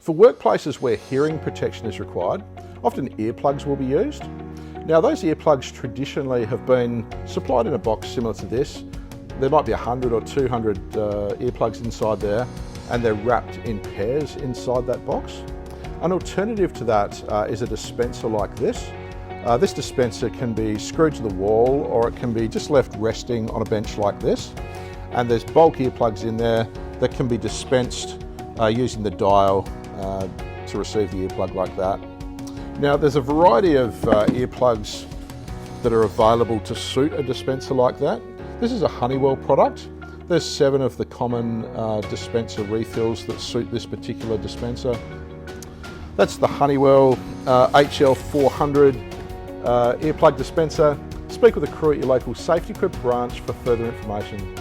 For workplaces where hearing protection is required, often earplugs will be used. Now those earplugs traditionally have been supplied in a box similar to this. There might be 100 or 200 earplugs inside there, and they're wrapped in pairs inside that box. An alternative to that is a dispenser like this. This dispenser can be screwed to the wall, or it can be just left resting on a bench like this. And there's bulk earplugs in there that can be dispensed using the dial to receive the earplug like that. Now there's a variety of earplugs that are available to suit a dispenser like that. This is a Honeywell product. There's 7 of the common dispenser refills that suit this particular dispenser. That's the Honeywell HL400 Earplug Dispenser. Speak with a crew at your local SafetyQuip branch for further information.